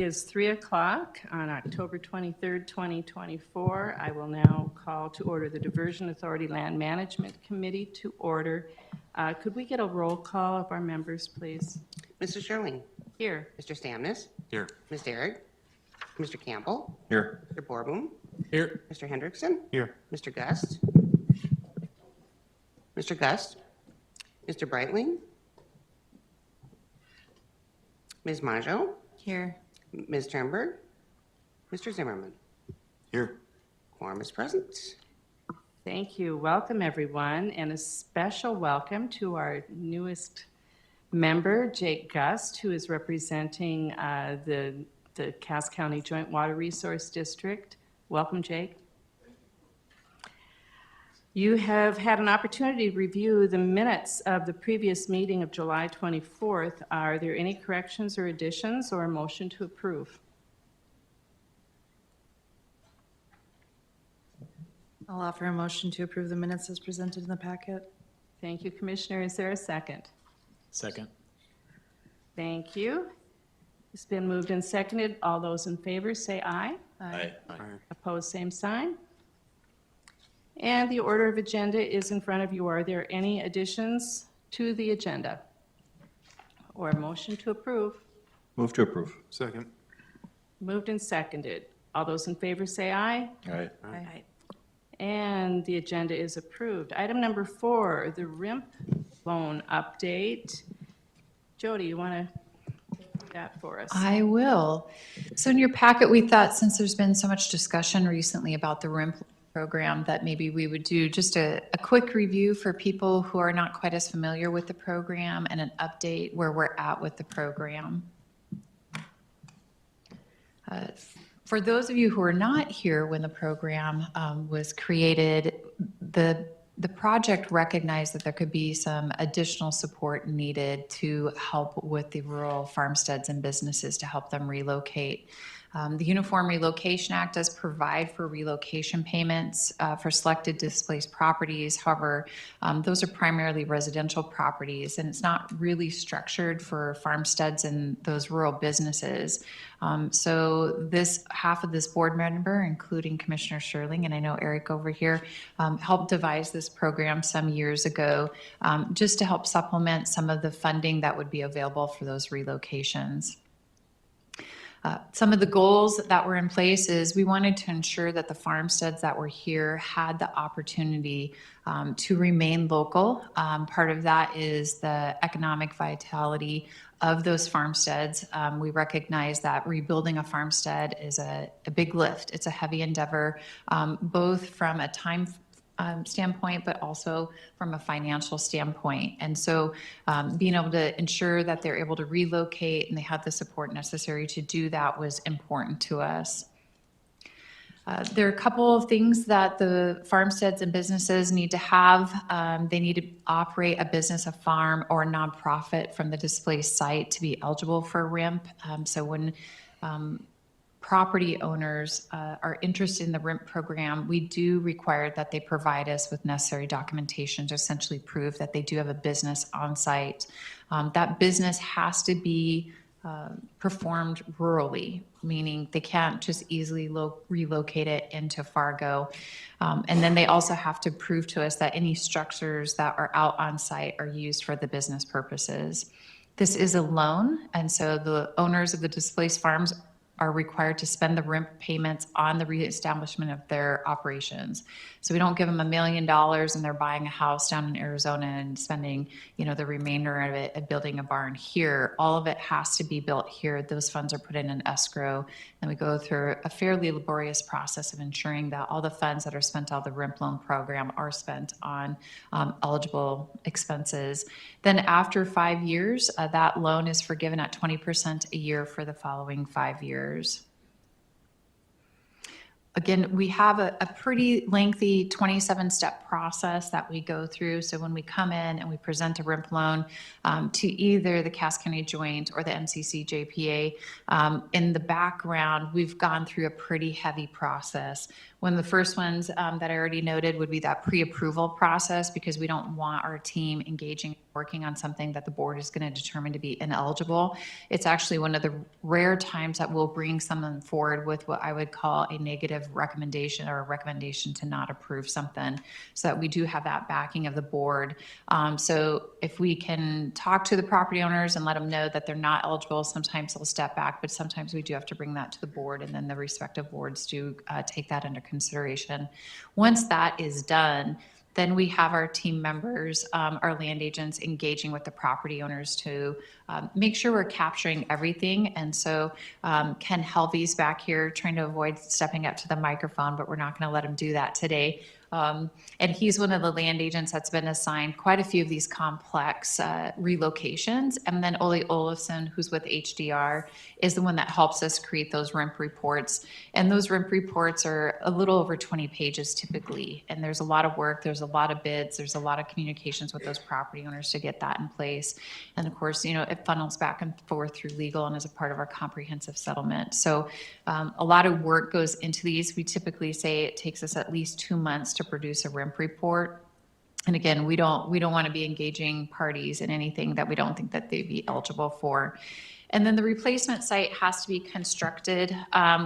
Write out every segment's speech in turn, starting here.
It is 3 o'clock on October 23rd, 2024. I will now call to order the Diversion Authority Land Management Committee to order. Could we get a roll call of our members, please? Mrs. Sherling. Here. Mr. Stamnis. Here. Ms. Derrick. Mr. Campbell. Here. Mr. Borboom. Here. Mr. Hendrickson. Here. Mr. Gust. Mr. Gust. Mr. Breitling. Ms. Majo. Here. Ms. Turnberg. Mr. Zimmerman. Here. Quorum is present. Thank you. Welcome, everyone, and a special welcome to our newest member, Jake Gust, who is representing the Cass County Joint Water Resource District. Welcome, Jake. You have had an opportunity to review the minutes of the previous meeting of July 24th. Are there any corrections or additions or a motion to approve? I'll offer a motion to approve the minutes as presented in the packet. Thank you, Commissioner. Is there a second? Second. Thank you. It's been moved and seconded. All those in favor say aye. Aye. Opposed, same sign. And the order of agenda is in front of you. Are there any additions to the agenda? Or a motion to approve? Move to approve. Second. Moved and seconded. All those in favor say aye. Aye. Aye. And the agenda is approved. Item number 4, the RIMP loan update. Jody, you want to take that for us? I will. So in your packet, we thought since there's been so much discussion recently about the RIMP program that maybe we would do just a quick review for people who are not quite as familiar with the program and an update where we're at with the program. For those of you who are not here when the program was created, the project recognized that there could be some additional support needed to help with the rural farmsteads and businesses to help them relocate. The Uniform Relocation Act does provide for relocation payments for selected displaced properties. However, those are primarily residential properties, and it's not really structured for farmsteads and those rural businesses. So this half of this board member, including Commissioner Sherling, and I know Eric over here, helped devise this program some years ago just to help supplement some of the funding that would be available for those relocations. Some of the goals that were in place is we wanted to ensure that the farmsteads that were here had the opportunity to remain local. Part of that is the economic vitality of those farmsteads. We recognize that rebuilding a farmstead is a big lift. It's a heavy endeavor, both from a time standpoint, but also from a financial standpoint. And so being able to ensure that they're able to relocate and they have the support necessary to do that was important to us. There are a couple of things that the farmsteads and businesses need to have. They need to operate a business, a farm, or a nonprofit from the displaced site to be eligible for RIMP. So when property owners are interested in the RIMP program, we do require that they provide us with necessary documentation to essentially prove that they do have a business on site. That business has to be performed rurally, meaning they can't just easily relocate it into Fargo. And then they also have to prove to us that any structures that are out on site are used for the business purposes. This is a loan, and so the owners of the displaced farms are required to spend the RIMP payments on the reestablishment of their operations. So we don't give them $1 million and they're buying a house down in Arizona and spending, the remainder of it and building a barn here. All of it has to be built here. Those funds are put in an escrow, and we go through a fairly laborious process of ensuring that all the funds that are spent on the RIMP loan program are spent on eligible expenses. Then after 5 years, that loan is forgiven at 20% a year for the following 5 years. Again, we have a pretty lengthy 27-step process that we go through. So when we come in and we present a RIMP loan to either the Cass County Joint or the MCC JPA, in the background, we've gone through a pretty heavy process. One of the first ones that I already noted would be that pre-approval process, because we don't want our team engaging working on something that the board is going to determine to be ineligible. It's actually one of the rare times that we'll bring someone forward with what I would call a negative recommendation or a recommendation to not approve something, so that we do have that backing of the board. So if we can talk to the property owners and let them know that they're not eligible, sometimes they'll step back, but sometimes we do have to bring that to the board, and then the respective boards do take that under consideration. Once that is done, then we have our team members, our land agents, engaging with the property owners to make sure we're capturing everything. And so Ken Helvey's back here trying to avoid stepping up to the microphone, but we're not going to let him do that today. And he's one of the land agents that's been assigned quite a few of these complex relocations. And then Ole Olafson, who's with HDR, is the one that helps us create those RIMP reports. And those RIMP reports are a little over 20 pages typically. And there's a lot of work, there's a lot of bids, there's a lot of communications with those property owners to get that in place. And of course, you know, it funnels back and forth through legal and as a part of our comprehensive settlement. So a lot of work goes into these. We typically say it takes us at least 2 months to produce a RIMP report. And again, we don't want to be engaging parties in anything that we don't think that they'd be eligible for. And then the replacement site has to be constructed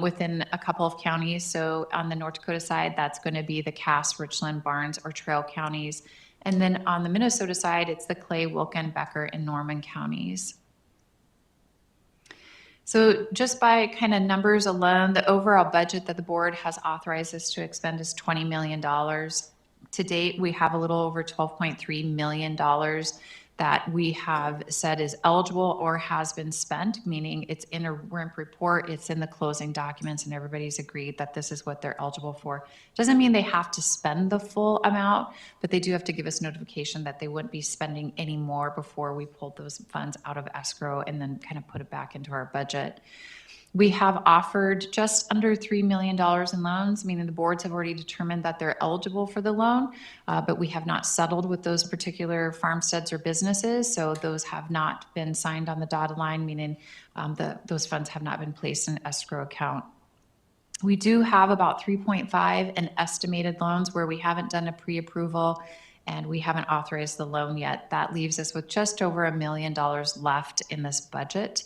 within a couple of counties. So on the North Dakota side, that's going to be the Cass, Richland, Barnes, or Trail counties. And then on the Minnesota side, it's the Clay, Wilkin, Becker, and Norman counties. So just by kind of numbers alone, the overall budget that the board has authorized us to expend is $20 million. To date, we have a little over $12.3 million that we have said is eligible or has been spent, meaning it's in a RIMP report, it's in the closing documents, and everybody's agreed that this is what they're eligible for. Doesn't mean they have to spend the full amount, but they do have to give us notification that they wouldn't be spending any more before we pulled those funds out of escrow and then kind of put it back into our budget. We have offered just under $3 million in loans, meaning the boards have already determined that they're eligible for the loan, but we have not settled with those particular farmsteads or businesses, so those have not been signed on the dotted line, meaning those funds have not been placed in an escrow account. We do have about 3.5 in estimated loans where we haven't done a pre-approval and we haven't authorized the loan yet. That leaves us with just over $1 million left in this budget.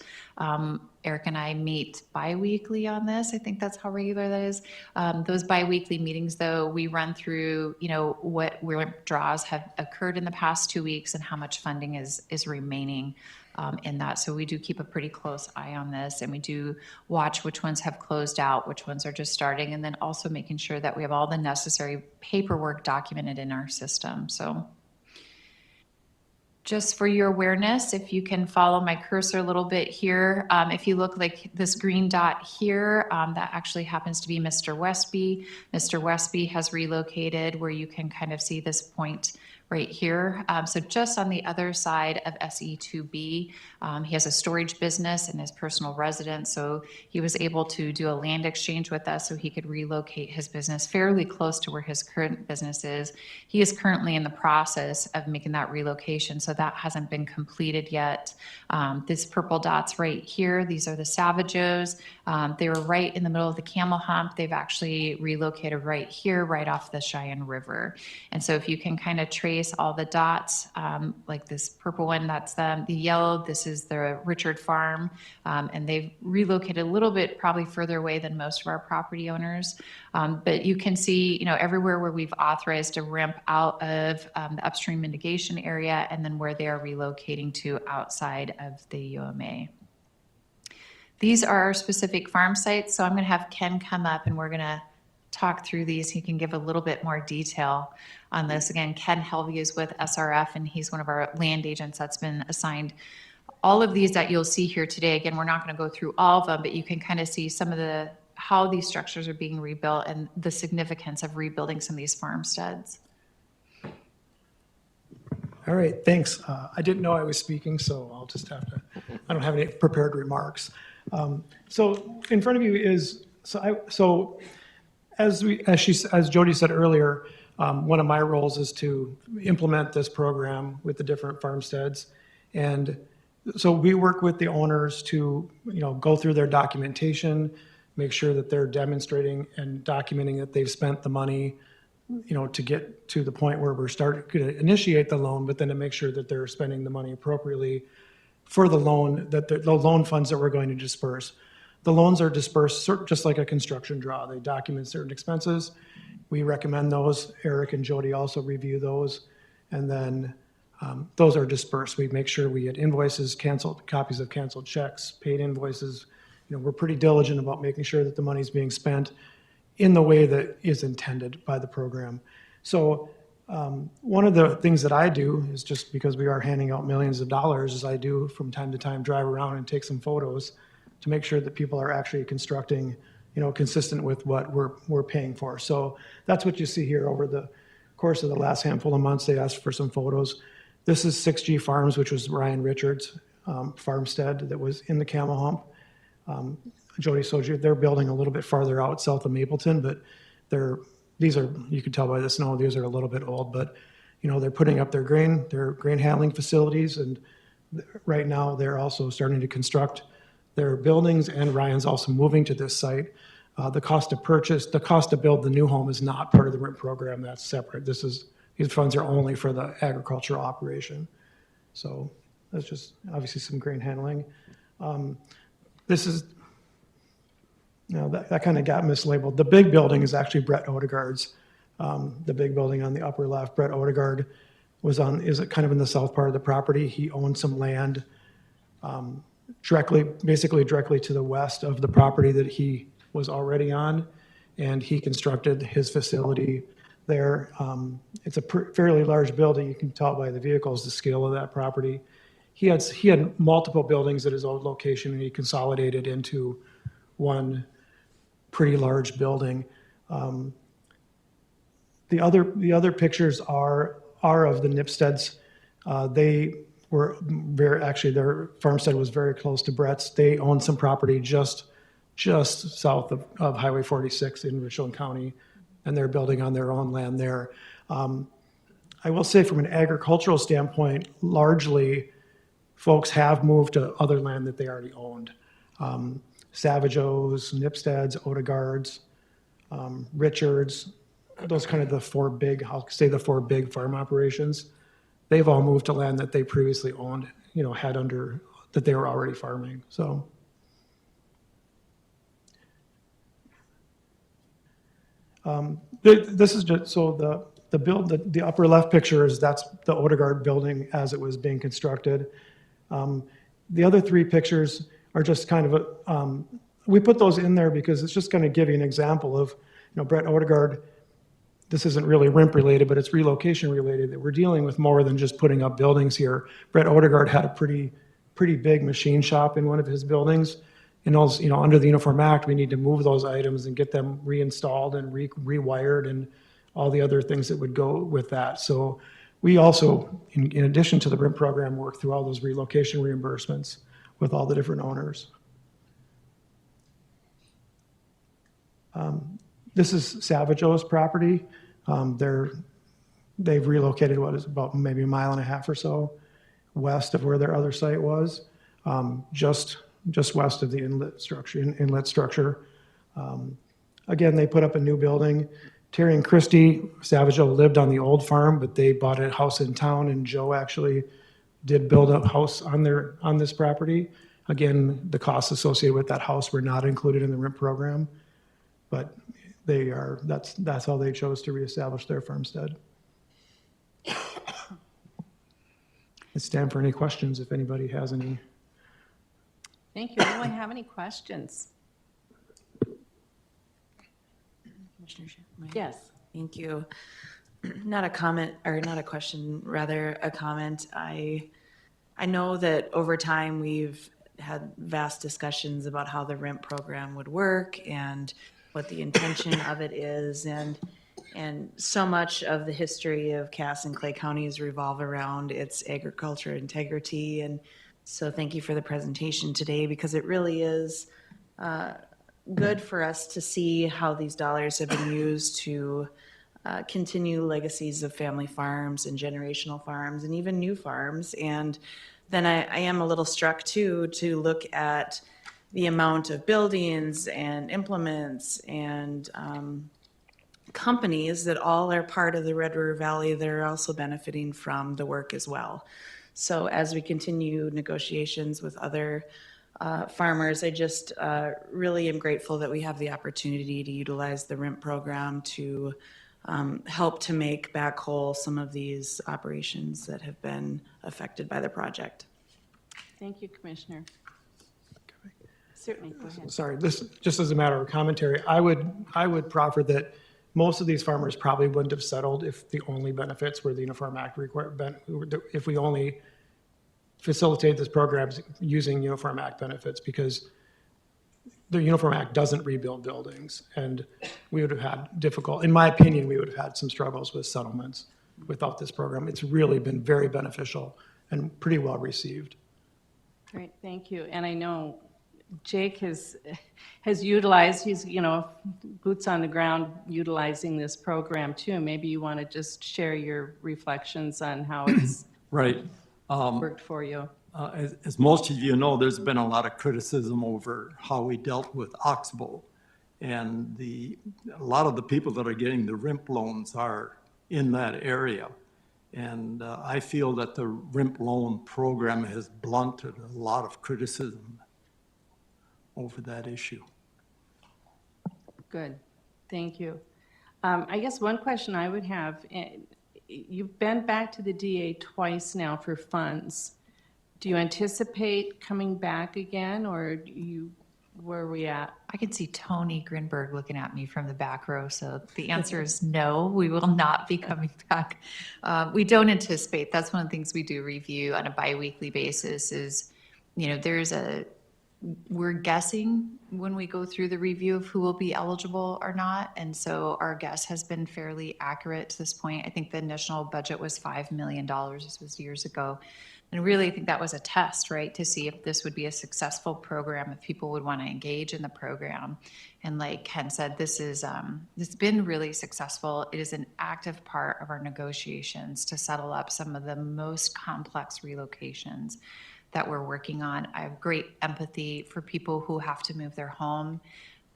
Eric and I meet bi-weekly on this. I think that's how regular that is. Those bi-weekly meetings, though, we run through, you know, what withdrawals have occurred in the past 2 weeks and how much funding is remaining in that. So we do keep a pretty close eye on this, and we do watch which ones have closed out, which ones are just starting, and then also making sure that we have all the necessary paperwork documented in our system. So just for your awareness, if you can follow my cursor a little bit here, if you look like this green dot here, that actually happens to be Mr. Westby. Mr. Westby has relocated where you can kind of see this point right here. So just on the other side of SE2B, he has a storage business and his personal residence. So he was able to do a land exchange with us so he could relocate his business fairly close to where his current business is. He is currently in the process of making that relocation, so that hasn't been completed yet. This purple dots right here, these are the Savajos. They were right in the middle of the Camel Hump. They've actually relocated right here, right off the Cheyenne River. And so if you can kind of trace all the dots, like this purple one, that's the yellow, this is the Richard Farm, and they've relocated a little bit probably further away than most of our property owners. But you can see, you know, everywhere where we've authorized a RIMP out of the upstream mitigation area, and then where they are relocating to outside of the UMA. These are our specific farm sites, so I'm going to have Ken come up and we're going to talk through these. He can give a little bit more detail on this. Again, Ken Helvey is with SRF, and he's one of our land agents that's been assigned all of these that you'll see here today. Again, we're not going to go through all of them, but you can kind of see some of how these structures are being rebuilt and the significance of rebuilding some of these farmsteads. All right, thanks. I didn't know I was speaking, so I'll just have to, I don't have any prepared remarks. So in front of you is, as Jody said earlier, one of my roles is to implement this program with the different farmsteads. And so we work with the owners to, you know, go through their documentation, make sure that they're demonstrating and documenting that they've spent the money to get to the point where we're going to initiate the loan, but then to make sure that they're spending the money appropriately for the loan, that the loan funds that we're going to disperse. The loans are dispersed just like a construction draw. They document certain expenses. We recommend those. Eric and Jody also review those. And then those are dispersed. We make sure we get invoices, canceled copies of canceled checks, paid invoices. We're pretty diligent about making sure that the money's being spent in the way that is intended by the program. So one of the things that I do is, just because we are handing out millions of dollars, is I do from time to time drive around and take some photos to make sure that people are actually constructing, consistent with what we're paying for. So that's what you see here. Over the course of the last handful of months, they asked for some photos. This is 6G Farms, which was Ryan Richards' farmstead that was in the Camel Hump. Jody showed you, they're building a little bit farther out south of Mapleton, but these are, you can tell by the snow, these are a little bit old, but they're putting up their grain handling facilities, and right now they're also starting to construct their buildings, and Ryan's also moving to this site. The cost to build the new home is not part of the RIMP program. That's separate. These funds are only for the agricultural operation. So that's just obviously some grain handling. This is, that kind of got mislabeled. The big building is actually Brett Odegaard's. The big building on the upper left, Brett Odegaard is kind of in the south part of the property. He owned some land basically directly to the west of the property that he was already on, and he constructed his facility there. It's a fairly large building. You can tell by the vehicles the scale of that property. He had multiple buildings at his old location, and he consolidated into one pretty large building. The other pictures are of the Nipsteads. They were their farmstead was very close to Brett's. They owned some property just south of Highway 46 in Richland County, and they're building on their own land there. I will say, from an agricultural standpoint, largely folks have moved to other land that they already owned. Savage O's, Nipsteads, Odegaards, Richards, those kind of the four big farm operations. They've all moved to land that they previously owned, that they were already farming. So this is just, so the upper left picture that's the Odegaard building as it was being constructed. The other three pictures are just kind of we put those in there because it's just going to give you an example of, Brett Odegaard. This isn't really RIMP related, but it's relocation related, that we're dealing with more than just putting up buildings here. Brett Odegaard had a pretty big machine shop in one of his buildings. And those, under the Uniform Act, we need to move those items and get them reinstalled and rewired and all the other things that would go with that. So we also, in addition to the RIMP program, work through all those relocation reimbursements with all the different owners. This is Savage O's property. They've relocated what is about maybe 1.5 miles or so west of where their other site was, just west of the inlet structure. Again, they put up a new building. Terry and Christy Savage O lived on the old farm, but they bought a house in town, and Joe actually did build a house on this property. Again, the costs associated with that house were not included in the RIMP program, but that's how they chose to reestablish their farmstead. I stand for any questions if anybody has any. Thank you. Anyone have any questions? Commissioner Schiff? Yes. Thank you. Not a comment, or not a question, rather a comment. I know that over time we've had vast discussions about how the RIMP program would work and what the intention of it is, and so much of the history of Cass and Clay counties revolve around its agriculture integrity. And so thank you for the presentation today, because it really is good for us to see how these dollars have been used to continue legacies of family farms and generational farms and even new farms. And then I am a little struck too to look at the amount of buildings and implements and companies that all are part of the Red River Valley that are also benefiting from the work as well. So as we continue negotiations with other farmers, I just really am grateful that we have the opportunity to utilize the RIMP program to help to make back whole some of these operations that have been affected by the project. Thank you, Commissioner. Certainly, go ahead. Sorry, this, just as a matter of commentary, I would proffer that most of these farmers probably wouldn't have settled if the only benefits were the Uniform Act if we only facilitate this program using Uniform Act benefits, because the Uniform Act doesn't rebuild buildings, and we would have had in my opinion, we would have had some struggles with settlements without this program. It's really been very beneficial and pretty well received. Great, thank you. And I know Jake has utilized, he's, boots on the ground utilizing this program too. Maybe you want to just share your reflections on how it's Right. worked for you. As most of you know, there's been a lot of criticism over how we dealt with Oxbow. And a lot of the people that are getting the RIMP loans are in that area. And I feel that the RIMP loan program has blunted a lot of criticism over that issue. Good, thank you. I guess one question I would have, you've been back to the DA twice now for funds. Do you anticipate coming back again, or where are we at? I can see Tony Grinberg looking at me from the back row, so the answer is no, we will not be coming back. We don't anticipate. That's one of the things we do review on a biweekly basis is, we're guessing when we go through the review of who will be eligible or not. And so our guess has been fairly accurate to this point. I think the initial budget was $5 million. This was years ago. And really, I think that was a test, right, to see if this would be a successful program, if people would want to engage in the program. And like Ken said, it's been really successful. It is an active part of our negotiations to settle up some of the most complex relocations that we're working on. I have great empathy for people who have to move their home.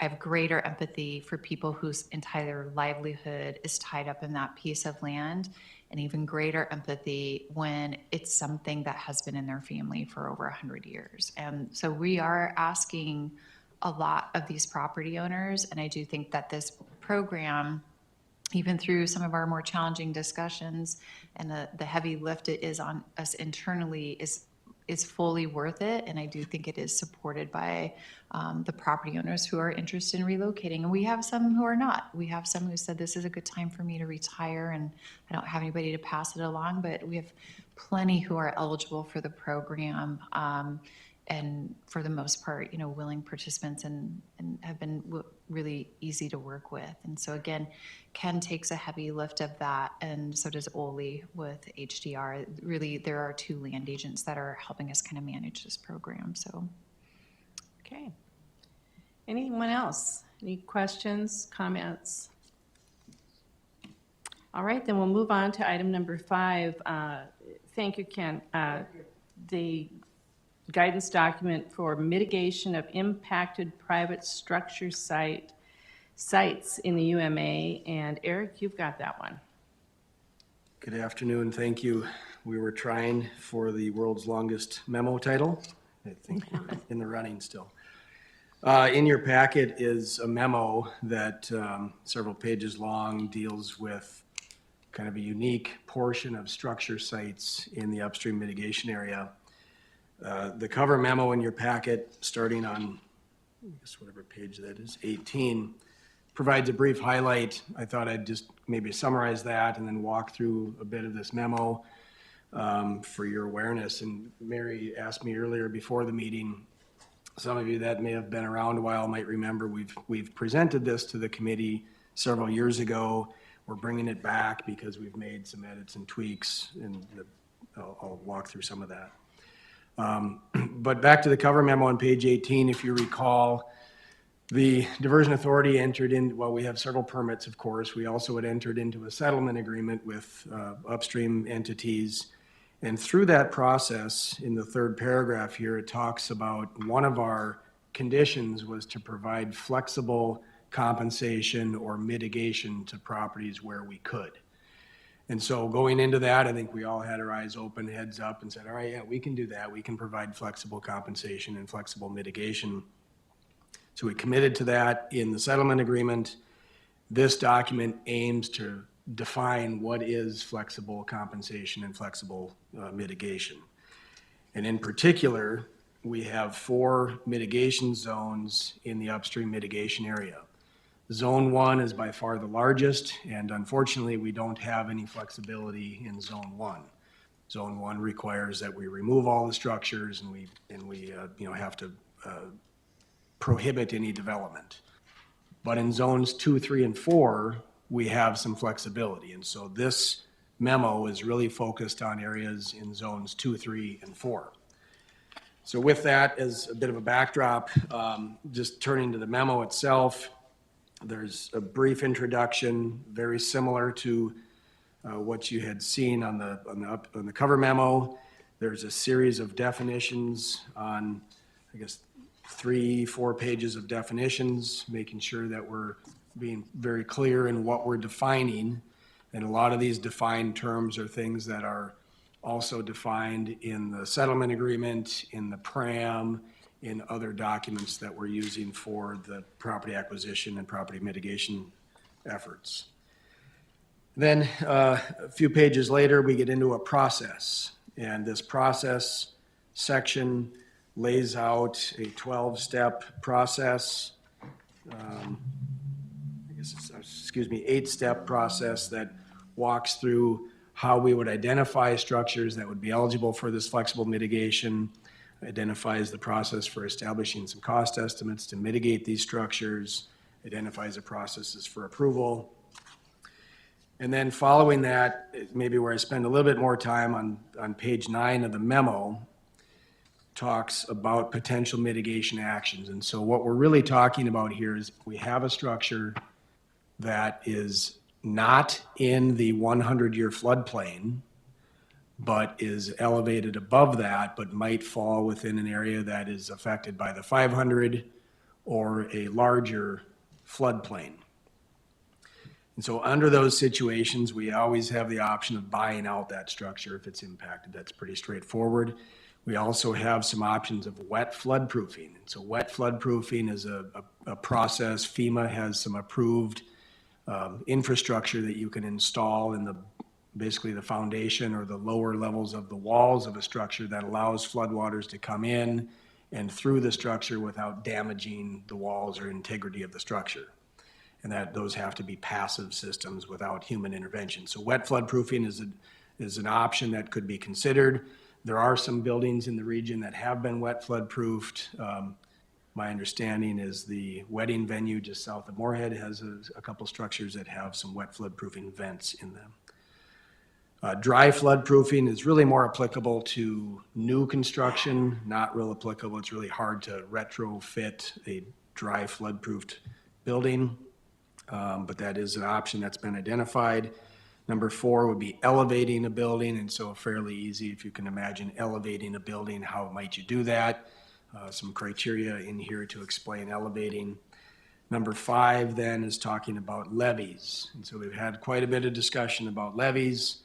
I have greater empathy for people whose entire livelihood is tied up in that piece of land, and even greater empathy when it's something that has been in their family for over 100 years. And so we are asking a lot of these property owners, and I do think that this program, even through some of our more challenging discussions and the heavy lift it is on us internally, is fully worth it. And I do think it is supported by the property owners who are interested in relocating. And we have some who are not. We have some who said, this is a good time for me to retire and I don't have anybody to pass it along, but we have plenty who are eligible for the program. And for the most part, willing participants and have been really easy to work with. And so again, Ken takes a heavy lift of that, and so does Oli with HDR. Really, there are two land agents that are helping us kind of manage this program. So, Okay. Anyone else? Any questions, comments? All right, then we'll move on to item number 5. Thank you, Ken. The guidance document for mitigation of impacted private structure sites in the UMA. And Eric, you've got that one. Good afternoon, thank you. We were trying for the world's longest memo title. I think we're in the running still. In your packet is a memo that several pages long, deals with kind of a unique portion of structure sites in the upstream mitigation area. The cover memo in your packet, starting on, I guess whatever page that is, 18, provides a brief highlight. I thought I'd just maybe summarize that and then walk through a bit of this memo for your awareness. And Mary asked me earlier before the meeting, some of you that may have been around a while might remember we've presented this to the committee several years ago. We're bringing it back because we've made some edits and tweaks, and I'll walk through some of that. But back to the cover memo on page 18, if you recall, the Diversion Authority entered in, well, we have several permits, of course. We also had entered into a settlement agreement with upstream entities. And through that process, in the third paragraph here, it talks about one of our conditions was to provide flexible compensation or mitigation to properties where we could. And so going into that, I think we all had our eyes open, heads up, and said, all right, yeah, we can do that. We can provide flexible compensation and flexible mitigation. So we committed to that in the settlement agreement. This document aims to define what is flexible compensation and flexible mitigation. And in particular, we have 4 mitigation zones in the upstream mitigation area. Zone 1 is by far the largest, and unfortunately, we don't have any flexibility in Zone 1. Zone 1 requires that we remove all the structures, and we have to prohibit any development. But in zones 2, 3, and 4, we have some flexibility, and so this memo is really focused on areas in zones 2, 3, and 4. So with that as a bit of a backdrop, just turning to the memo itself, there's a brief introduction, very similar to what you had seen on the cover memo. There's a series of definitions on, I guess, 3-4 pages of definitions, making sure that we're being very clear in what we're defining. And a lot of these defined terms are things that are also defined in the settlement agreement, in the PRAM, in other documents that we're using for the property acquisition and property mitigation efforts. Then a few pages later, we get into a process. And this process section lays out a 12-step process. 8-step process that walks through how we would identify structures that would be eligible for this flexible mitigation, identifies the process for establishing some cost estimates to mitigate these structures, identifies the processes for approval. And then following that, maybe where I spend a little bit more time on page 9 of the memo, talks about potential mitigation actions. And so what we're really talking about here is we have a structure that is not in the 100-year floodplain, but is elevated above that, but might fall within an area that is affected by the 500 or a larger floodplain. And so under those situations, we always have the option of buying out that structure if it's impacted. That's pretty straightforward. We also have some options of wet flood proofing. And so wet flood proofing is a process. FEMA has some approved infrastructure that you can install in basically the foundation or the lower levels of the walls of a structure that allows floodwaters to come in and through the structure without damaging the walls or integrity of the structure. And those have to be passive systems without human intervention. So wet flood proofing is an option that could be considered. There are some buildings in the region that have been wet flood proofed. My understanding is the wedding venue just south of Moorhead has a couple structures that have some wet flood proofing vents in them. Dry flood proofing is really more applicable to new construction, not real applicable. It's really hard to retrofit a dry flood proofed building, but that is an option that's been identified. Number 4 would be elevating a building, and so fairly easy if you can imagine elevating a building, how might you do that? Some criteria in here to explain elevating. Number 5 then is talking about levies. And so we've had quite a bit of discussion about levies.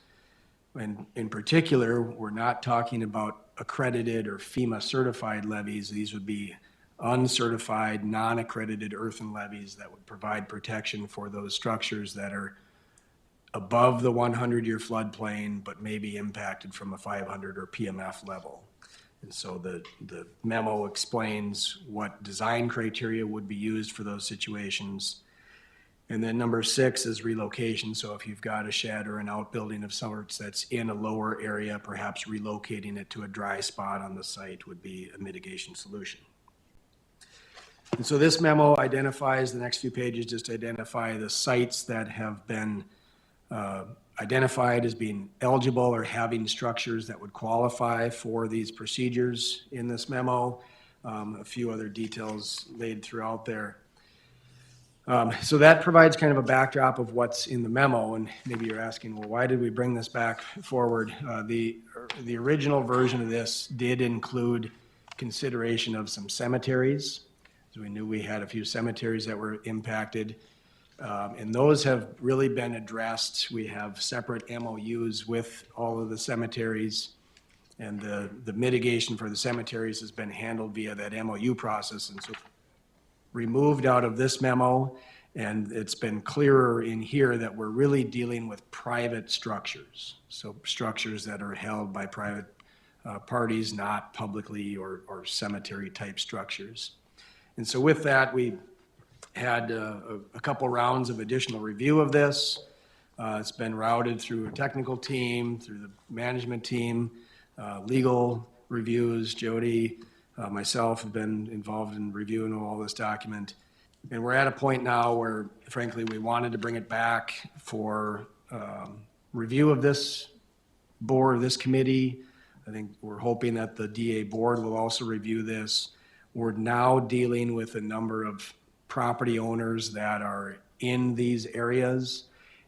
And in particular, we're not talking about accredited or FEMA certified levies. These would be uncertified, non-accredited earthen levies that would provide protection for those structures that are above the 100-year floodplain, but may be impacted from a 500 or PMF level. And so the memo explains what design criteria would be used for those situations. And then number 6 is relocation. So if you've got a shed or an outbuilding of sorts that's in a lower area, perhaps relocating it to a dry spot on the site would be a mitigation solution. And so this memo identifies, the next few pages just identify the sites that have been identified as being eligible or having structures that would qualify for these procedures in this memo. A few other details laid throughout there. So that provides kind of a backdrop of what's in the memo, and maybe you're asking, well, why did we bring this back forward? The original version of this did include consideration of some cemeteries. We knew we had a few cemeteries that were impacted. And those have really been addressed. We have separate MOUs with all of the cemeteries. And the mitigation for the cemeteries has been handled via that MOU process. And so removed out of this memo, and it's been clearer in here that we're really dealing with private structures. So structures that are held by private parties, not publicly or cemetery-type structures. And so with that, we had a couple rounds of additional review of this. It's been routed through a technical team, through the management team, legal reviews. Jody, myself have been involved in reviewing all this document. And we're at a point now where, frankly, we wanted to bring it back for review of this board, this committee. I think we're hoping that the DA board will also review this. We're now dealing with a number of property owners that are in these areas.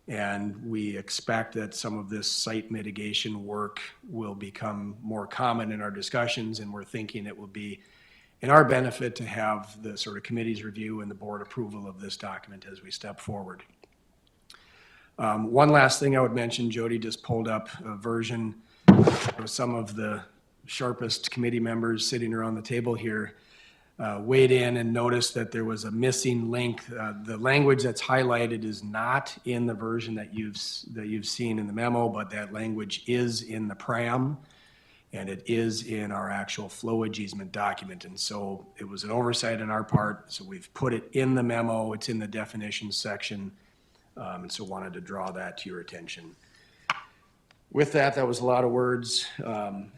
And we expect that some of this site mitigation work will become more common in our discussions, and we're thinking it will be in our benefit to have the sort of committee's review and the board approval of this document as we step forward. One last thing I would mention, Jody just pulled up a version of some of the sharpest committee members sitting around the table here weighed in and noticed that there was a missing link. The language that's highlighted is not in the version that you've seen in the memo, but that language is in the PRAM, and it is in our actual flowage easement document. And so it was an oversight on our part, so we've put it in the memo. It's in the definitions section, and so wanted to draw that to your attention. With that, that was a lot of words.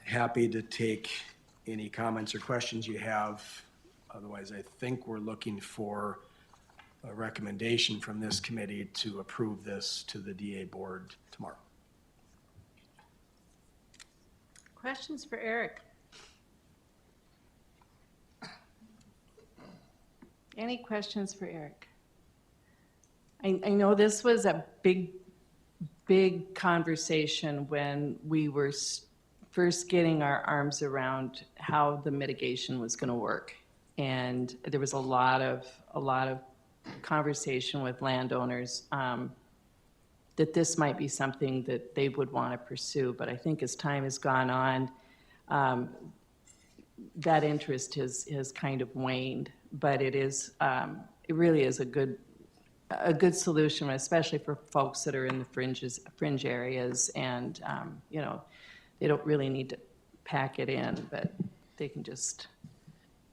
Happy to take any comments or questions you have. Otherwise, I think we're looking for a recommendation from this committee to approve this to the DA board tomorrow. Questions for Eric? Any questions for Eric? I know this was a big conversation when we were first getting our arms around how the mitigation was going to work. And there was a lot of conversation with landowners that this might be something that they would want to pursue. But I think as time has gone on, that interest has kind of waned. But it really is a good solution, especially for folks that are in the fringe areas, and they don't really need to pack it in, but they can just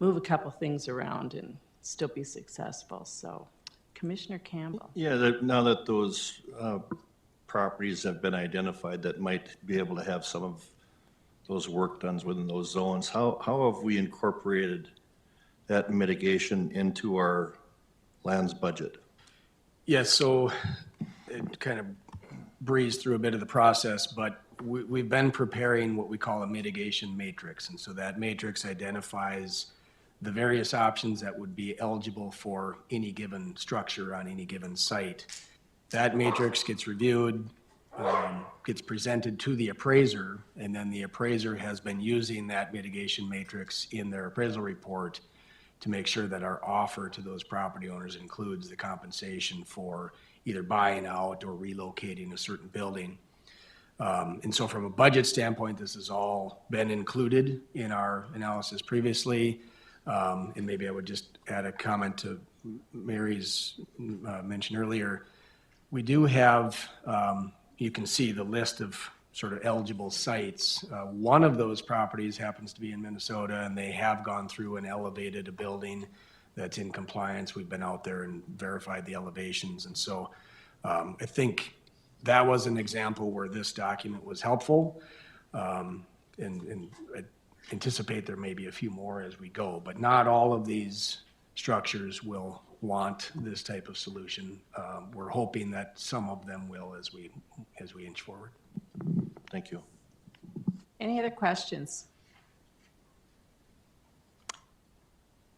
move a couple things around and still be successful. So, Commissioner Campbell. Yeah, now that those properties have been identified that might be able to have some of those work done within those zones, how have we incorporated that mitigation into our lands budget? Yes, so it kind of breezed through a bit of the process, but we've been preparing what we call a mitigation matrix. And so that matrix identifies the various options that would be eligible for any given structure on any given site. That matrix gets reviewed, gets presented to the appraiser, and then the appraiser has been using that mitigation matrix in their appraisal report to make sure that our offer to those property owners includes the compensation for either buying out or relocating a certain building. And so from a budget standpoint, this has all been included in our analysis previously. And maybe I would just add a comment to Mary's mention earlier. We do have, you can see the list of sort of eligible sites. One of those properties happens to be in Minnesota, and they have gone through and elevated a building that's in compliance. We've been out there and verified the elevations. And so I think that was an example where this document was helpful. And I anticipate there may be a few more as we go, but not all of these structures will want this type of solution. We're hoping that some of them will as we inch forward. Thank you. Any other questions?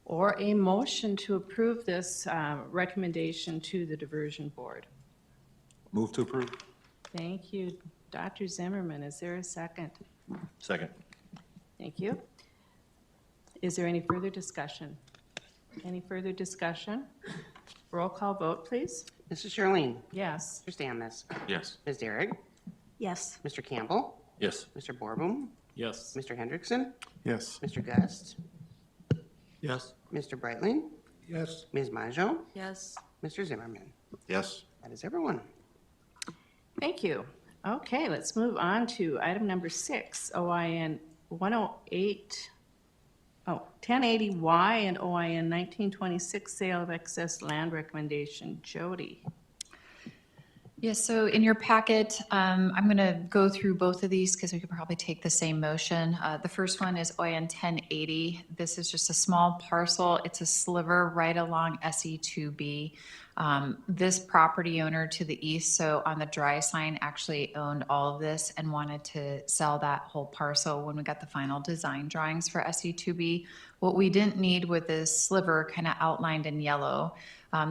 Or a motion to approve this recommendation to the diversion board? Move to approve. Thank you. Dr. Zimmerman, is there a second? Second. Thank you. Is there any further discussion? Any further discussion? Roll call vote, please. Mrs. Charlene? Yes. Mr. Stannis? Yes. Ms. Derrick? Yes. Mr. Campbell? Yes. Mr. Borboom? Yes. Mr. Hendrickson? Yes. Mr. Gust? Yes. Mr. Brightling? Yes. Ms. Majo? Yes. Mr. Zimmerman? Yes. That is everyone. Thank you. Okay, let's move on to item number 6, OIN 108, 1080Y and OIN 1926, sale of excess land recommendation. Jody. Yes, so in your packet, I'm going to go through both of these because we could probably take the same motion. The first one is OIN 1080. This is just a small parcel. It's a sliver right along SE2B. This property owner to the east, so on the dry sign, actually owned all of this and wanted to sell that whole parcel when we got the final design drawings for SE2B. What we didn't need with this sliver kind of outlined in yellow.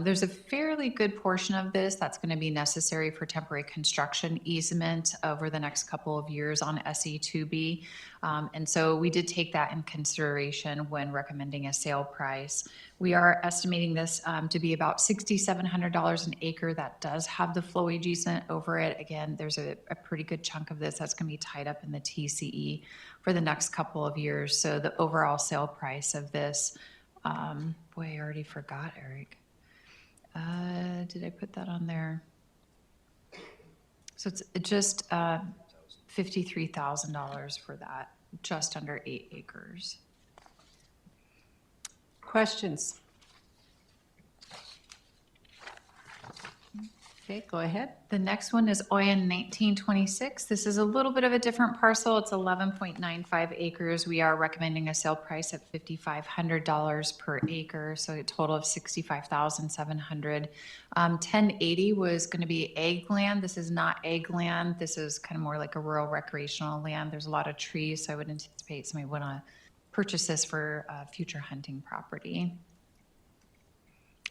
There's a fairly good portion of this that's going to be necessary for temporary construction easement over the next couple of years on SE2B. And so we did take that in consideration when recommending a sale price. We are estimating this to be about $6,700 an acre. That does have the flowage easement over it. Again, there's a pretty good chunk of this that's going to be tied up in the TCE for the next couple of years. So the overall sale price of this, boy, I already forgot, Eric. Did I put that on there? So it's just $53,000 for that, just under 8 acres. Questions? Okay, go ahead. The next one is OIN 1926. This is a little bit of a different parcel. It's 11.95 acres. We are recommending a sale price at $5,500 per acre, so a total of $65,700. 1080 was going to be ag land. This is not ag land. This is kind of more like a rural recreational land. There's a lot of trees, so I would anticipate somebody would want to purchase this for future hunting property.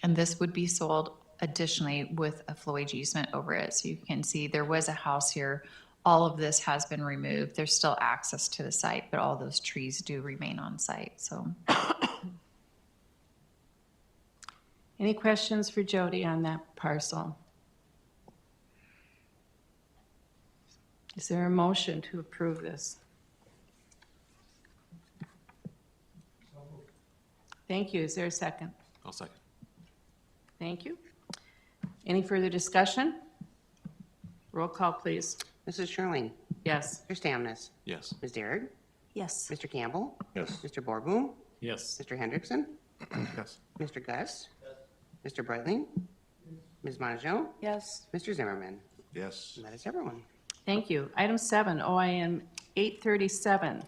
And this would be sold additionally with a flowage easement over it. So you can see there was a house here. All of this has been removed. There's still access to the site, but all those trees do remain on site, so. Any questions for Jody on that parcel? Is there a motion to approve this? Thank you. Is there a second? I'll second. Thank you. Any further discussion? Roll call, please. Mrs. Charlene? Yes. Mr. Stannis? Yes. Ms. Derrick? Yes. Mr. Campbell? Yes. Mr. Borboom? Yes. Mr. Hendrickson? Yes. Mr. Gust? Mr. Brightling? Ms. Majo? Yes. Mr. Zimmerman? Yes. And that is everyone. Thank you. Item 7, OIN 837,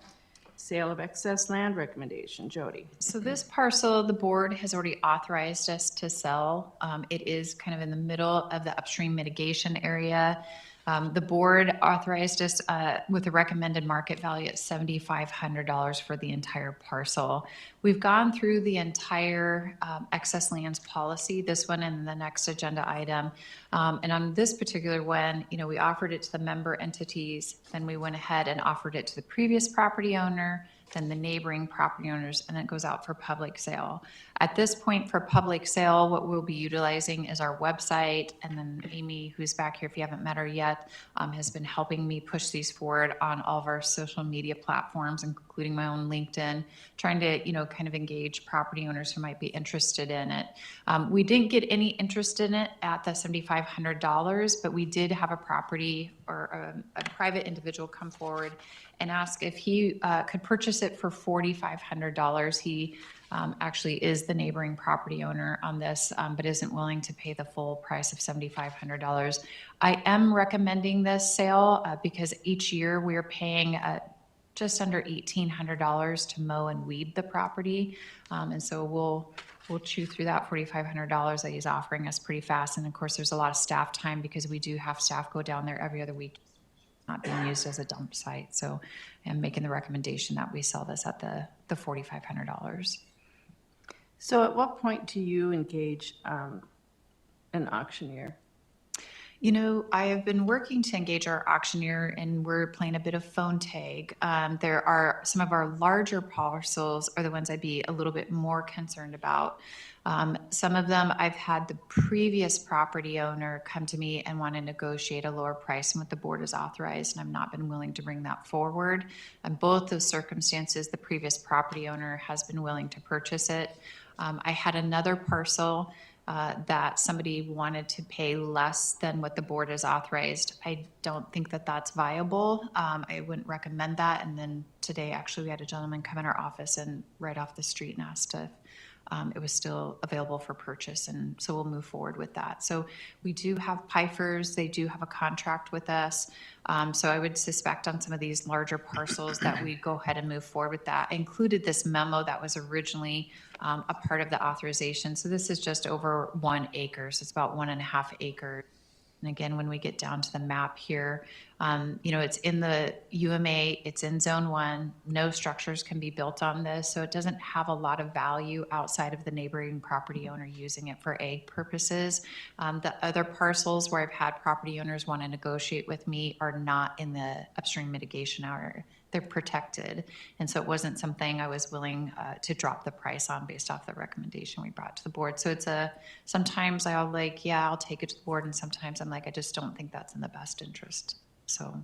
sale of excess land recommendation. Jody. So this parcel, the board has already authorized us to sell. It is kind of in the middle of the upstream mitigation area. The board authorized us with a recommended market value at $7,500 for the entire parcel. We've gone through the entire excess lands policy, this one and the next agenda item. And on this particular one, we offered it to the member entities, then we went ahead and offered it to the previous property owner, then the neighboring property owners, and then it goes out for public sale. At this point for public sale, what we'll be utilizing is our website, and then Amy, who's back here, if you haven't met her yet, has been helping me push these forward on all of our social media platforms, including my own LinkedIn, trying to, kind of engage property owners who might be interested in it. We didn't get any interest in it at the $7,500, but we did have a property or a private individual come forward and ask if he could purchase it for $4,500. He actually is the neighboring property owner on this, but isn't willing to pay the full price of $7,500. I am recommending this sale because each year we are paying just under $1,800 to mow and weed the property. And so we'll chew through that $4,500 that he's offering us pretty fast. And of course, there's a lot of staff time because we do have staff go down there every other week, not being used as a dump site. So I'm making the recommendation that we sell this at the $4,500. So at what point do you engage an auctioneer? You know, I have been working to engage our auctioneer and we're playing a bit of phone tag. There are some of our larger parcels are the ones I'd be a little bit more concerned about. Some of them I've had the previous property owner come to me and want to negotiate a lower price than what the board has authorized, and I've not been willing to bring that forward. In both those circumstances, the previous property owner has been willing to purchase it. I had another parcel that somebody wanted to pay less than what the board has authorized. I don't think that that's viable. I wouldn't recommend that. And then today, actually, we had a gentleman come in our office and right off the street and asked if it was still available for purchase. And so we'll move forward with that. So we do have Pfeiffer's. They do have a contract with us. So I would suspect on some of these larger parcels that we go ahead and move forward with that. I included this memo that was originally a part of the authorization. So this is just over 1 acre. So it's about 1.5 acres. And again, when we get down to the map here, it's in the UMA, it's in zone 1, no structures can be built on this. So it doesn't have a lot of value outside of the neighboring property owner using it for ag purposes. The other parcels where I've had property owners want to negotiate with me are not in the upstream mitigation area. They're protected. And so it wasn't something I was willing to drop the price on based off the recommendation we brought to the board. So sometimes I'll I'll take it to the board. And sometimes I'm like, I just don't think that's in the best interest. So.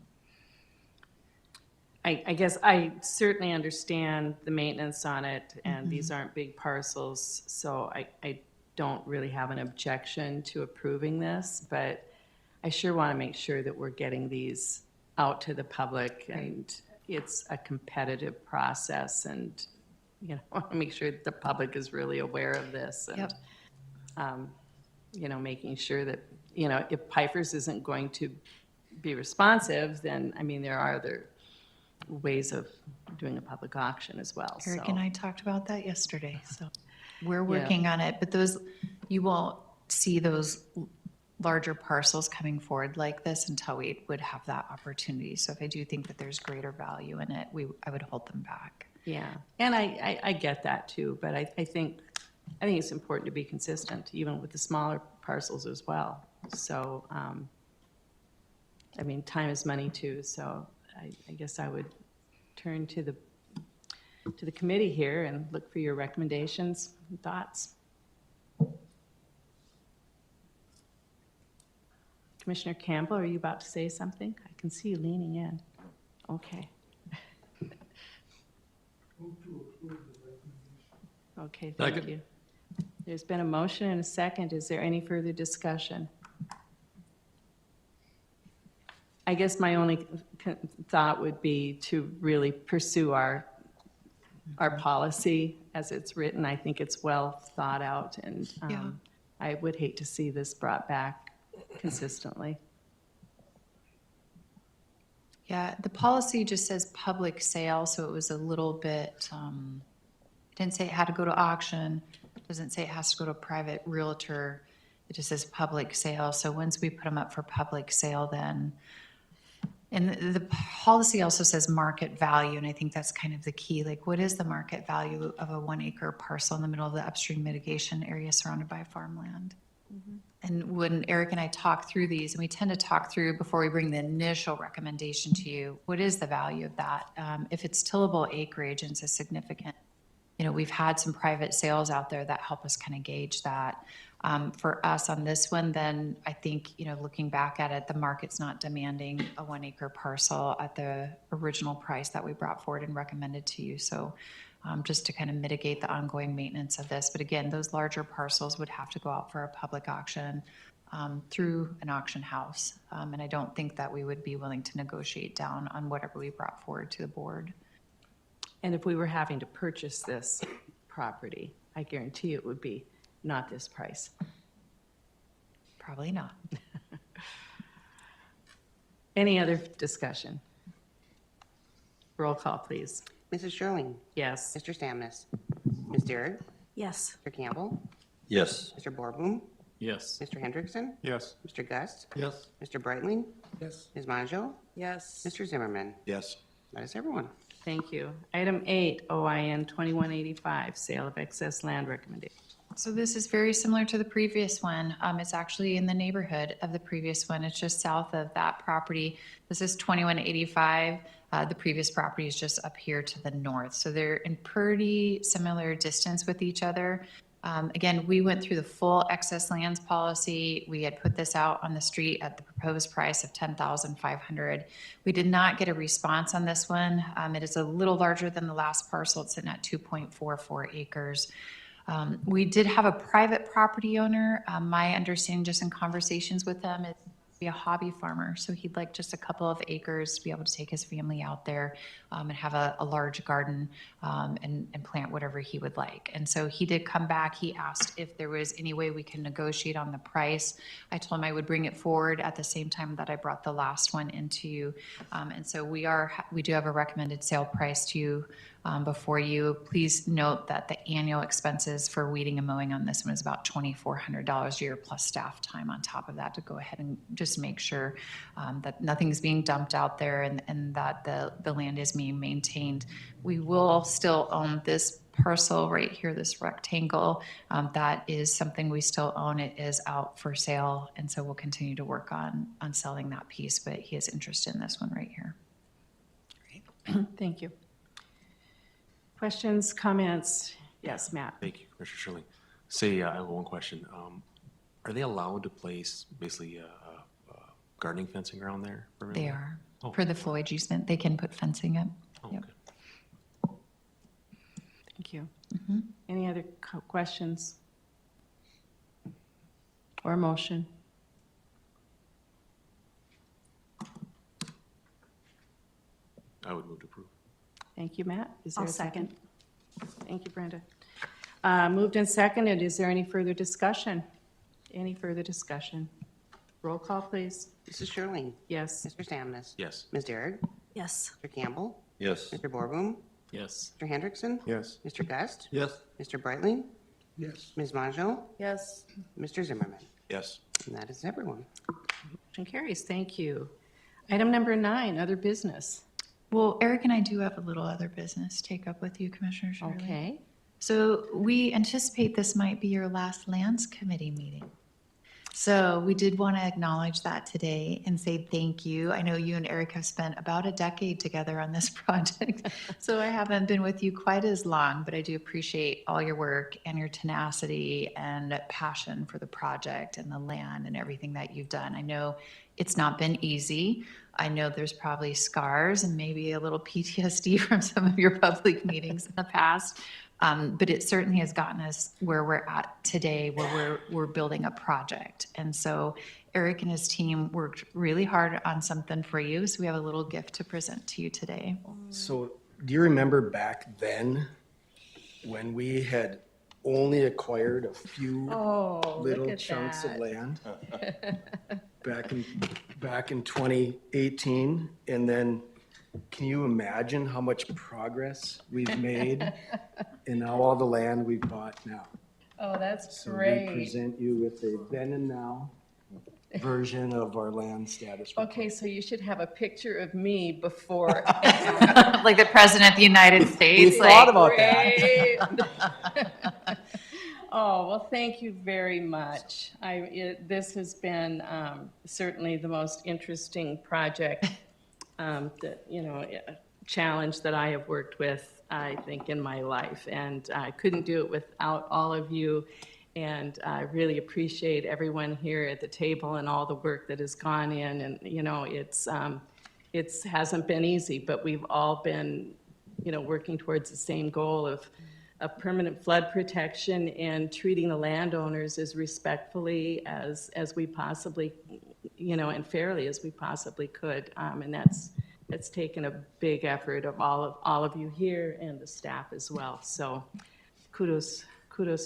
I guess I certainly understand the maintenance on it, and these aren't big parcels, so I don't really have an objection to approving this, but I sure want to make sure that we're getting these out to the public, and it's a competitive process, and I want to make sure that the public is really aware of this, and making sure that if Pfeiffer's isn't going to be responsive, then there are other ways of doing a public auction as well. Eric so. and I talked about that yesterday, so we're working on it, but you won't see those larger parcels coming forward like this until we would have that opportunity. So if I do think that there's greater value in it, I would hold them back. Yeah, and I get that too, but I think it's important to be consistent, even with the smaller parcels as well. So, time is money too, so I guess I would turn to the committee here and look for your recommendations and thoughts. Commissioner Campbell, are you about to say something? I can see you leaning in. Okay. Okay, thank Second. you. There's been a motion and a second. Is there any further discussion? I guess my only thought would be to really pursue our policy as it's written. I think it's well thought out, and I would hate to see this brought back consistently. Yeah, the policy just says public sale, so it was a little bit, it didn't say it had to go to auction, it doesn't say it has to go to a private realtor, it just says public sale. So once we put them up for public sale, then, and the policy also says market value, and I think that's kind of the key. Like, what is the market value of a 1 acre parcel in the middle of the upstream mitigation area surrounded by farmland? And when Eric and I talk through these, and we tend to talk through before we bring the initial recommendation to you, what is the value of that? If it's tillable acreage and it's a significant, we've had some private sales out there that help us kind of gauge that. For us on this one, then I think, looking back at it, the market's not demanding a 1 acre parcel at the original price that we brought forward and recommended to you. So just to kind of mitigate the ongoing maintenance of this. But again, those larger parcels would have to go out for a public auction through an auction house. And I don't think that we would be willing to negotiate down on whatever we brought forward to the board. And if we were having to purchase this property, I guarantee it would be not this price. Probably not. Any other discussion? Roll call, please. Mrs. Sherling? Yes. Mr. Stamnis? Ms. Derrick? Yes. Mr. Campbell? Yes. Mr. Borboom? Yes. Mr. Hendrickson? Yes. Mr. Gust? Yes. Mr. Breitling? Yes. Ms. Maggio? Yes. Mr. Zimmerman? Yes. That is everyone. Thank you. Item 8, OIN 2185, sale of excess land recommendation. So this is very similar to the previous one. It's actually in the neighborhood of the previous one. It's just south of that property. This is 2185. The previous property is just up here to the north. So they're in pretty similar distance with each other. Again, we went through the full excess lands policy. We had put this out on the street at the proposed price of $10,500. We did not get a response on this one. It is a little larger than the last parcel. It's sitting at 2.44 acres. We did have a private property owner. My understanding, just in conversations with them, is be a hobby farmer. So he'd like just a couple of acres to be able to take his family out there and have a large garden and plant whatever he would like. And so he did come back. He asked if there was any way we can negotiate on the price. I told him I would bring it forward at the same time that I brought the last one into you. And so we do have a recommended sale price to you before you. Please note that the annual expenses for weeding and mowing on this one is about $2,400 a year plus staff time on top of that to go ahead and just make sure that nothing's being dumped out there and that the land is being maintained. We will still own this parcel right here, this rectangle. That is something we still own. It is out for sale, and so we'll continue to work on selling that piece, but he is interested in this one right here. Thank you. Questions, comments? Yes, Matt. Thank you, Commissioner Shirley. Say, I have one question. Are they allowed to place basically gardening fencing around there? They are. Oh. For the Floyd easement, they can put fencing up. Oh, Yep. okay. Thank you. Any other questions? Or motion? I would move to approve. Thank you, Matt. Is there I'll a second. Thank you, Brenda. Moved and seconded. Is there any further discussion? Any further discussion? Roll call, please. Mrs. Shirley? Yes. Mr. Stamnes? Yes. Ms. Derrick? Yes. Mr. Campbell? Yes. Mr. Borboom? Yes. Mr. Hendrickson? Yes. Mr. Gust? Yes. Mr. Brightling? Yes. Ms. Mongeau? Yes. Mr. Zimmerman? Yes. And that is everyone. Motion carries. Thank you. Item number 9, other business. Well, Eric and I do have a little other business to take up with you, Commissioner Shirley. Okay. So we anticipate this might be your last Lands Committee meeting. So we did want to acknowledge that today and say thank you. I know you and Eric have spent about a decade together on this project, so I haven't been with you quite as long, but I do appreciate all your work and your tenacity and passion for the project and the land and everything that you've done. I know it's not been easy. I know there's probably scars and maybe a little PTSD from some of your public meetings in the past. But it certainly has gotten us where we're at today, where we're building a project. And so Eric and his team worked really hard on something for you. So we have a little gift to present to you today. So do you remember back then when we had only acquired a few Oh, little chunks of land? Back in 2018, and then can you imagine how much progress we've made in all the land we've bought now? Oh, that's So we present you with a then and now version of our land status report. Okay, so you should have a picture of me before. Like the President of the United States. We thought like, about that. Oh, well, thank you very much. This has been certainly the most interesting project, challenge that I have worked with, I think, in my life. And I couldn't do it without all of you. And I really appreciate everyone here at the table and all the work that has gone in. And, it hasn't been easy, but we've all been, working towards the same goal of permanent flood protection and treating the landowners as respectfully as we possibly, and fairly as we possibly could. And that's taken a big effort of all of you here and the staff as well. So kudos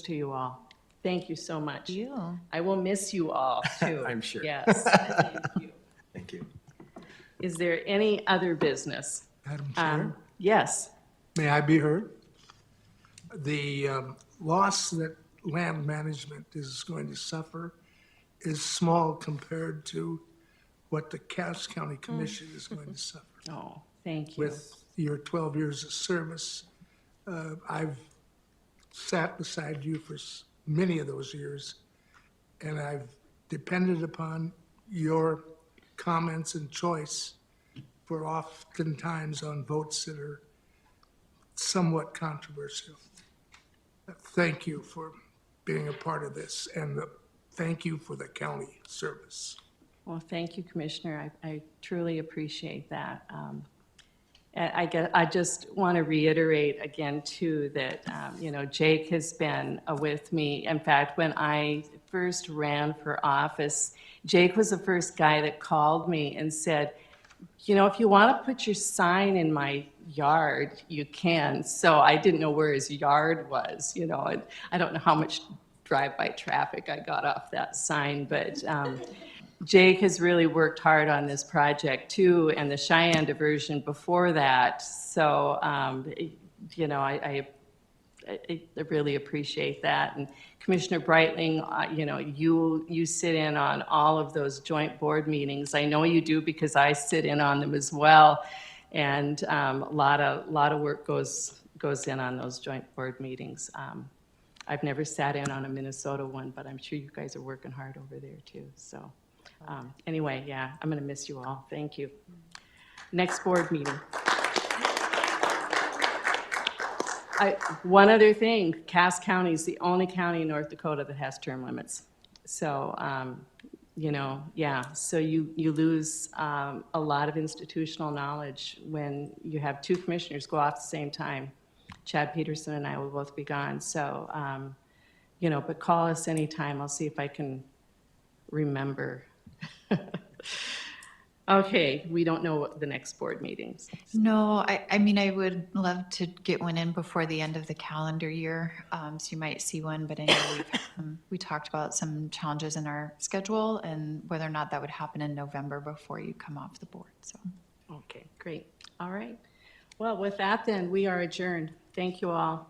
to you all. Thank you so much. you. I will miss you all too. I'm sure. Yes. Thank you. Thank you. Is there any other business? Madam Chair, Yes. may I be heard? The loss that land management is going to suffer is small compared to what the Cass County Commission is going to suffer. Oh, thank you. With your 12 years of service, I've sat beside you for many of those years. And I've depended upon your comments and choice for oftentimes on votes that are somewhat controversial. Thank you for being a part of this, and thank you for the county service. Well, thank you, Commissioner. I truly appreciate that. And I just want to reiterate again, too, that, Jake has been with me. In fact, when I first ran for office, Jake was the first guy that called me and said, if you want to put your sign in my yard, you can. So I didn't know where his yard was, and I don't know how much drive-by traffic I got off that sign, but Jake has really worked hard on this project too, and the Cheyenne diversion before that. So, I really appreciate that. And Commissioner Breitling, you sit in on all of those joint board meetings. I know you do because I sit in on them as well. And a lot of work goes in on those joint board meetings. I've never sat in on a Minnesota one, but I'm sure you guys are working hard over there too. So anyway, yeah, I'm going to miss you all. Thank you. Next board meeting. One other thing, Cass County is the only county in North Dakota that has term limits. So, so you lose a lot of institutional knowledge when you have two commissioners go off at the same time. Chad Peterson and I will both be gone. So, but call us anytime. I'll see if I can remember. Okay, we don't know what the next board meetings. No, I mean, I would love to get one in before the end of the calendar year, so you might see one, but I know we talked about some challenges in our schedule and whether or not that would happen in November before you come off the board, so. Okay, great. All right. Well, with that then, we are adjourned. Thank you all.